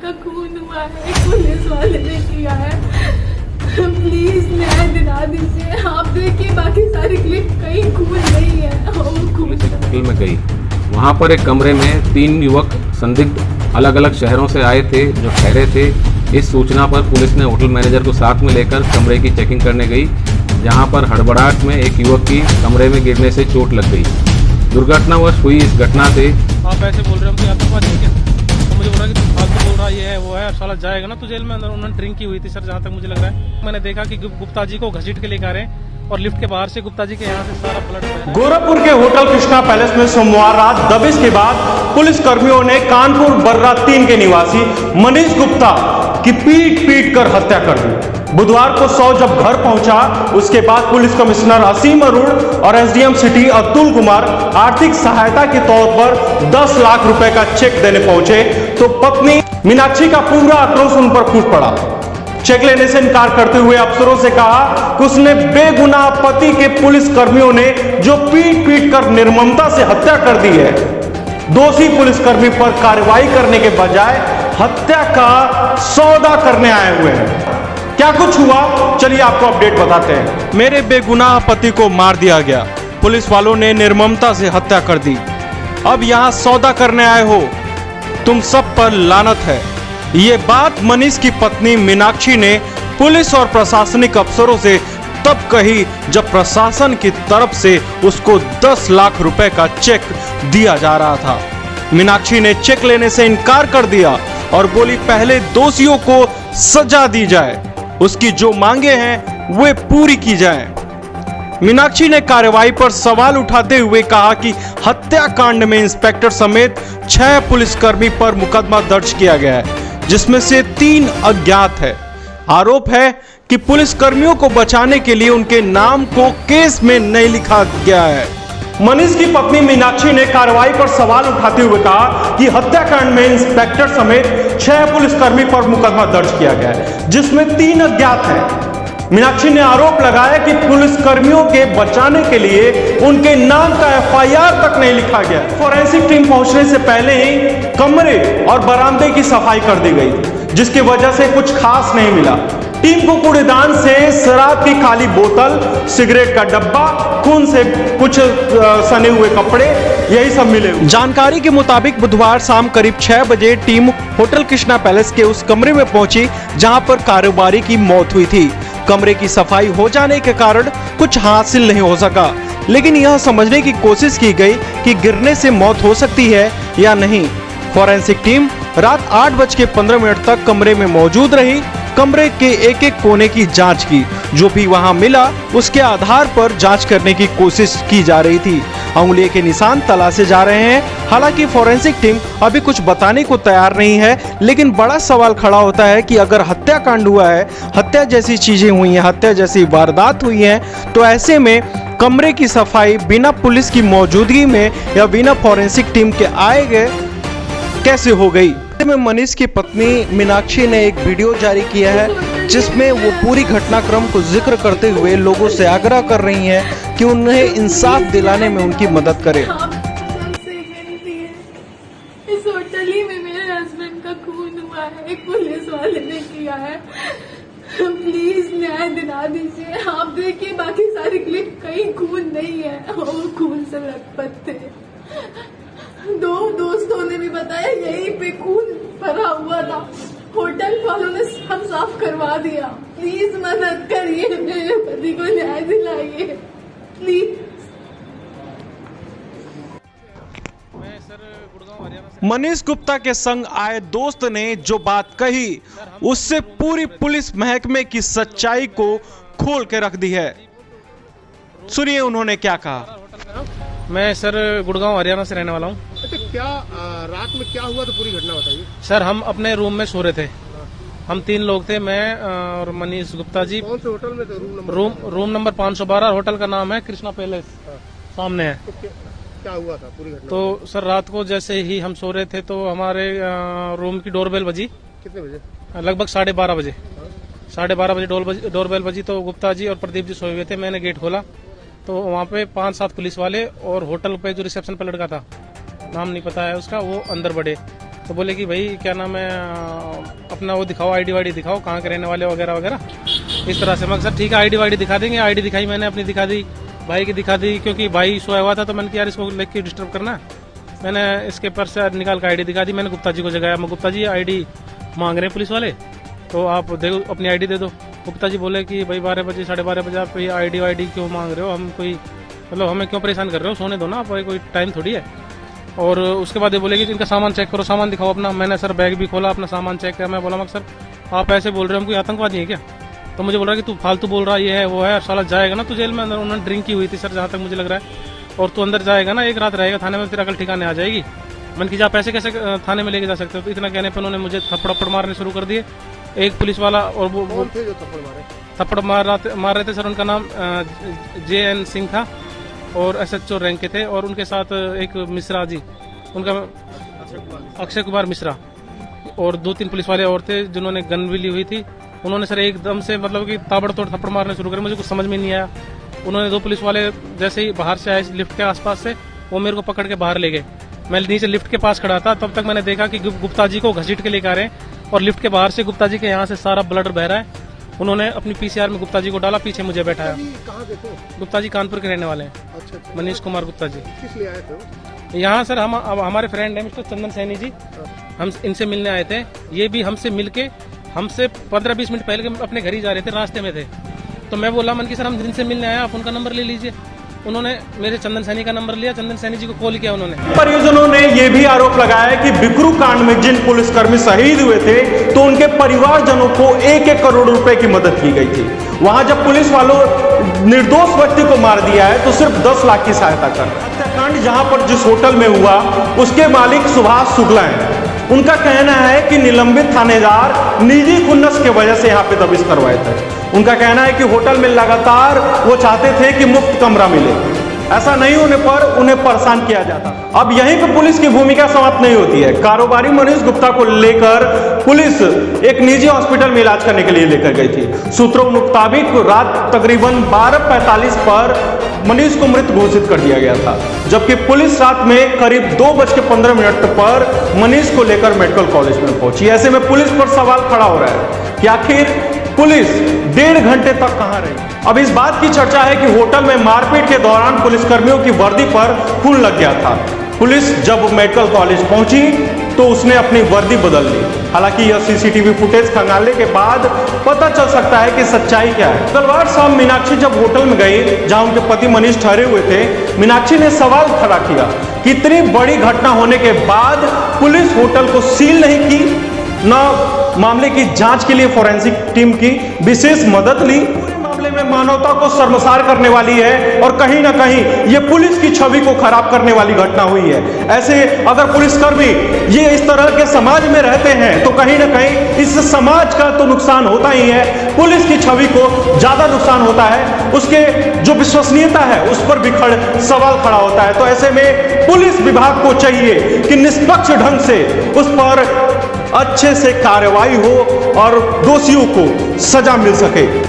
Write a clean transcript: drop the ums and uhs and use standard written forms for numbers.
का खून हुआ है, पुलिस वाले ने किया है। प्लीज न्याय दिला दीजिए। आप देखिए बाकी सारी क्लिप कहीं खून नहीं है। होटल में गई, वहाँ पर एक कमरे में 3 युवक संदिग्ध अलग अलग शहरों से आए थे जो ठहरे थे। इस सूचना पर पुलिस ने होटल मैनेजर को साथ में लेकर कमरे की चेकिंग करने गई, जहां पर हड़बड़ाहट में एक युवक की कमरे में गिरने से चोट लग गई। दुर्घटनावश हुई इस घटना से आप ऐसे बोल रहे हो कि आतंकवादी है क्या? तो मुझे बोल रहा है कि फालतू बोल रहा है, ये है वो है, साला जाएगा ना तो जेल में। अंदर उन्होंने ड्रिंक की हुई थी सर, जहाँ तक मुझे लग रहा है। मैंने देखा कि गुप्ता जी को घसीट के लेकर आ रहे हैं और लिफ्ट के बाहर से गुप्ता जी के यहाँ से सारा ब्लड बह रहा है। गोरखपुर के होटल कृष्णा पैलेस में सोमवार रात दबिश के बाद पुलिस कर्मियों ने कानपुर बर्रा 3 के निवासी मनीष गुप्ता की पीट कर हत्या कर दी। बुधवार को 100 जब घर पहुंचा, उसके बाद पुलिस कमिश्नर असीम अरुण और एसडीएम सिटी अब्दुल कुमार आर्थिक सहायता के तौर पर 10 लाख रुपए का चेक देने पहुंचे तो पत्नी मीनाक्षी का पूरा आक्रोश उन पर फूट पड़ा। चेक लेने से इनकार करते हुए अफसरों से कहा कि उसने बेगुनाह पति के पुलिस कर्मियों ने जो पीट कर निर्ममता से हत्या कर दी है, दोषी पुलिसकर्मी पर कार्रवाई करने के बजाय हत्या का सौदा करने आए हुए हैं। क्या कुछ हुआ, चलिए आपको अपडेट बताते हैं। मेरे बेगुनाह पति को मार दिया गया, पुलिस वालों ने निर्ममता से हत्या कर दी। अब यहां सौदा करने आए हो, तुम सब पर लानत है। ये बात मनीष की पत्नी मीनाक्षी ने पुलिस और प्रशासनिक अफसरों से तब कही जब प्रशासन की तरफ से उसको 10 लाख रुपए का चेक दिया जा रहा था। मीनाक्षी ने चेक लेने से इनकार कर दिया और बोली पहले दोषियों को सजा दी जाए, उसकी जो मांगे हैं वे पूरी की जाएं। मीनाक्षी ने कार्रवाई पर सवाल उठाते हुए कहा कि हत्याकांड में इंस्पेक्टर समेत 6 पुलिसकर्मी पर मुकदमा दर्ज किया गया है, जिसमें से 3 अज्ञात है। आरोप है कि पुलिसकर्मियों को बचाने के लिए उनके नाम को केस में नहीं लिखा गया है। मनीष की पत्नी मीनाक्षी ने कार्रवाई पर सवाल उठाते हुए कहा कि हत्याकांड में इंस्पेक्टर समेत 6 पुलिसकर्मी पर मुकदमा दर्ज किया गया है, जिसमें 3 अज्ञात हैं। मीनाक्षी ने आरोप लगाया कि पुलिसकर्मियों के बचाने के लिए उनके नाम का एफआईआर तक नहीं लिखा गया। फोरेंसिक टीम पहुंचने से पहले ही कमरे और बरामदे की सफाई कर दी गई, जिसकी वजह से कुछ खास नहीं मिला। टीम को कूड़ेदान से शराब की खाली बोतल, सिगरेट का डब्बा, खून से कुछ सने हुए कपड़े, यही सब मिले। जानकारी के मुताबिक बुधवार शाम करीब 6 बजे टीम होटल कृष्णा पैलेस के उस कमरे में पहुंची जहां पर कारोबारी की मौत हुई थी। कमरे की सफाई हो जाने के कारण कुछ हासिल नहीं हो सका, लेकिन यह समझने की कोशिश की गई कि गिरने से मौत हो सकती है या नहीं। फोरेंसिक टीम रात 8:15 तक कमरे में मौजूद रही। कमरे के एक एक कोने की जांच की, जो भी वहां मिला उसके आधार पर जांच करने की कोशिश की जा रही थी। अंगुली के निशान तलाशे जा रहे हैं। हालांकि फोरेंसिक टीम अभी कुछ बताने को तैयार नहीं है, लेकिन बड़ा सवाल खड़ा होता है कि अगर हत्याकांड हुआ है, हत्या जैसी चीजें हुई हैं, हत्या जैसी वारदात हुई है, तो ऐसे में कमरे की सफाई बिना पुलिस की मौजूदगी में या बिना फोरेंसिक टीम के आए गए कैसे हो गई। में मनीष की पत्नी मीनाक्षी ने एक वीडियो जारी किया है, जिसमें वो पूरी घटनाक्रम को जिक्र करते हुए लोगों से आग्रह कर रही हैं कि उन्हें इंसाफ दिलाने में उनकी मदद करें। इस होटल ही में मेरे हस्बैंड का खून हुआ है, एक पुलिस वाले ने किया है। प्लीज न्याय दिला दीजिए। आप देखिए बाकी सारी क्लिप कहीं खून नहीं है, वो खून से लथपथ थे। 2 दोस्तों ने भी बताया यहीं पे खून भरा हुआ था। होटल वालों ने सब साफ करवा दिया। प्लीज मदद करिए, मेरे पति को न्याय दिलाइए प्लीज। मनीष गुप्ता के संग आए दोस्त ने जो बात कही, उससे पूरी पुलिस महकमे की सच्चाई को खोल के रख दी है। सुनिए उन्होंने क्या कहा। मैं सर गुड़गांव हरियाणा से रहने वाला हूँ। अच्छा, क्या रात में क्या हुआ, तो पूरी घटना बताइए। सर हम अपने रूम में सो रहे थे। हम 3 लोग थे, मैं और मनीष गुप्ता जी। कौन से होटल में थे? Room number 512। होटल का नाम है कृष्णा पैलेस, सामने है। तो क्या हुआ था पूरी घटना? तो सर रात को जैसे ही हम सो रहे थे तो हमारे रूम की डोरबेल बजी। कितने बजे? लगभग 12:30 बजे। 12:30 बजे डोरबेल बजी तो गुप्ता जी और प्रदीप जी सोए हुए थे। मैंने गेट खोला तो वहाँ पे 5-7 पुलिस वाले और होटल पे जो रिसेप्शन पे लड़का था, नाम नहीं पता है उसका, वो अंदर बढ़े। तो बोले कि भाई क्या नाम है अपना वो दिखाओ, आईडी वाईडी दिखाओ, कहाँ के रहने वाले वगैरह वगैरह, इस तरह से। मैं सर ठीक है आईडी वाईडी दिखा देंगे। आईडी दिखाई मैंने, अपनी दिखा दी, भाई की दिखा दी, क्योंकि भाई सोया हुआ था तो मैंने यार इसको लेके डिस्टर्ब करना। मैंने इसके पर्स से निकाल कर आईडी दिखा दी। मैंने गुप्ता जी को जगाया, मैं गुप्ता जी आईडी मांग रहे हैं पुलिस वाले, तो आप देखो अपनी आईडी दे दो। गुप्ता जी बोले कि भाई 12 बजे 12:30 बजे आप आईडी वाईडी क्यों मांग रहे हो, हम कोई मतलब हमें क्यों परेशान कर रहे हो, सोने दो ना, कोई टाइम थोड़ी है। और उसके बाद ये बोले कि इनका सामान चेक करो, सामान दिखाओ अपना। मैंने सर बैग भी खोला, अपना सामान चेक किया। मैं बोला मगर सर आप ऐसे बोल रहे हो, हम कोई आतंकवादी है क्या? तो मुझे बोल रहा है कि तू फालतू बोल रहा है, ये है वो है, साला जाएगा ना तू जेल में। अंदर उन्होंने ड्रिंक की हुई थी सर, जहाँ तक मुझे लग रहा है, और तू अंदर जाएगा ना, एक रात रहेगा थाने में, तेरा कल ठिकाने आ जाएगी। मन की जा पैसे कैसे थाने में लेके जा सकते हो? तो इतना कहने पर उन्होंने मुझे थप्पड़ मारने शुरू कर दिए। एक पुलिस वाला और वो कौन थे जो थप्पड़ मारे? थप्पड़ मार रहे थे सर, उनका नाम JN सिंह था और SHO रैंक के थे, और उनके साथ एक मिश्रा जी, उनका अक्षय कुमार मिश्रा, और 2-3 पुलिस वाले और थे जिन्होंने गन भी ली हुई थी। उन्होंने सर एकदम से मतलब कि ताबड़तोड़ थप्पड़ मारने शुरू करे, मुझे कुछ समझ में नहीं आया। उन्होंने 2 पुलिस वाले जैसे ही बाहर से आए लिफ्ट के आसपास से, वो मेरे को पकड़ के बाहर ले गए। मैं नीचे लिफ्ट के पास खड़ा था, तब तक मैंने देखा कि गुप्ता जी को घसीट के लेकर आ रहे हैं, और लिफ्ट के बाहर से गुप्ता जी के यहाँ से सारा ब्लड बह रहा है। उन्होंने अपनी PCR में गुप्ता जी को डाला, पीछे मुझे बैठाया। कहाँ के थे? गुप्ता जी कानपुर के रहने वाले हैं, अच्छा अच्छा। मनीष कुमार गुप्ता जी। किस लिए आए थे? यहाँ सर हमारे फ्रेंड है मिस्टर चंदन सैनी जी, हम इनसे मिलने आए थे। ये भी हमसे मिलके हमसे 15-20 मिनट पहले अपने घर ही जा रहे थे, रास्ते में थे। तो मैं बोला मन की सर हम जिनसे मिलने आए, आप उनका नंबर ले लीजिए। उन्होंने मेरे चंदन सैनी का नंबर लिया, चंदन सैनी जी को कॉल किया उन्होंने। परिजनों ने यह भी आरोप लगाया कि बिकरू कांड में जिन पुलिसकर्मी शहीद हुए थे, तो उनके परिवारजनों को 1-1 करोड़ रुपए की मदद की गई थी। वहां जब पुलिस वालों निर्दोष व्यक्ति को मार दिया है तो सिर्फ 10 लाख की सहायता कर। हत्याकांड जहां पर जिस होटल में हुआ, उसके मालिक सुभाष शुक्ला हैं। उनका कहना है कि निलंबित थानेदार निजी खुन्नस की वजह से यहाँ पे दबिश करवाए थे। उनका कहना है कि होटल में लगातार वो चाहते थे कि मुफ्त कमरा मिले, ऐसा नहीं होने पर उन्हें परेशान किया जाता। अब यहीं पे पुलिस की भूमिका समाप्त नहीं होती है। कारोबारी मनीष गुप्ता को लेकर पुलिस एक निजी हॉस्पिटल में इलाज करने के लिए लेकर गई थी। सूत्रों मुताबिक रात तकरीबन 12:45 पर मनीष को मृत घोषित कर दिया गया था, जबकि पुलिस रात में करीब 2:15 पर मनीष को लेकर मेडिकल कॉलेज में पहुंची। ऐसे में पुलिस पर सवाल खड़ा हो रहा है कि आखिर पुलिस 1.5 घंटे तक कहां रही। अब इस बात की चर्चा है कि होटल में मारपीट के दौरान पुलिसकर्मियों की वर्दी पर खून लग गया था। पुलिस जब मेडिकल कॉलेज पहुंची तो उसने अपनी वर्दी बदल ली। हालांकि यह CCTV फुटेज खंगालने के बाद पता चल सकता है कि सच्चाई क्या है। मंगलवार शाम मीनाक्षी जब होटल में गई जहां उनके पति मनीष ठहरे हुए थे, मीनाक्षी ने सवाल खड़ा किया कि इतनी बड़ी घटना होने के बाद पुलिस होटल को सील नहीं की, न मामले की जांच के लिए फोरेंसिक टीम की विशेष मदद ली। पूरे मामले में मानवता को शर्मसार करने वाली है और कहीं ना कहीं ये पुलिस की छवि को खराब करने वाली घटना हुई है। ऐसे अगर पुलिसकर्मी ये इस तरह के समाज में रहते हैं तो कहीं ना कहीं इस समाज का तो नुकसान होता ही है, पुलिस की छवि को ज्यादा नुकसान होता है, उसके जो विश्वसनीयता है उस पर भी सवाल खड़ा होता है। तो ऐसे में पुलिस विभाग को चाहिए कि निष्पक्ष ढंग से उस पर अच्छे से कार्रवाई हो और दोषियों को सजा मिल सके।